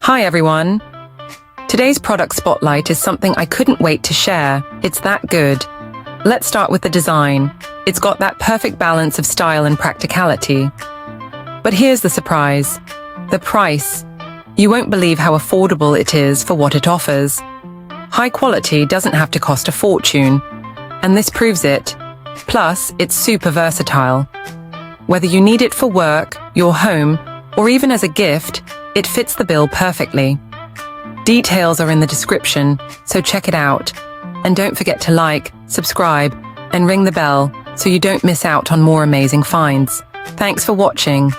Hi everyone! Today's product spotlight is something I couldn't wait to share. It's that good. Let's start with the design. It's got that perfect balance of style and practicality. But here's the surprise. The price. You won't believe how affordable it is for what it offers. High quality doesn't have to cost a fortune, and this proves it. Plus, it's super versatile. Whether you need it for work, your home, or even as a gift, it fits the bill perfectly. Details are in the description, so check it out. And don't forget to like, subscribe, and ring the bell so you don't miss out on more amazing finds. Thanks for watching.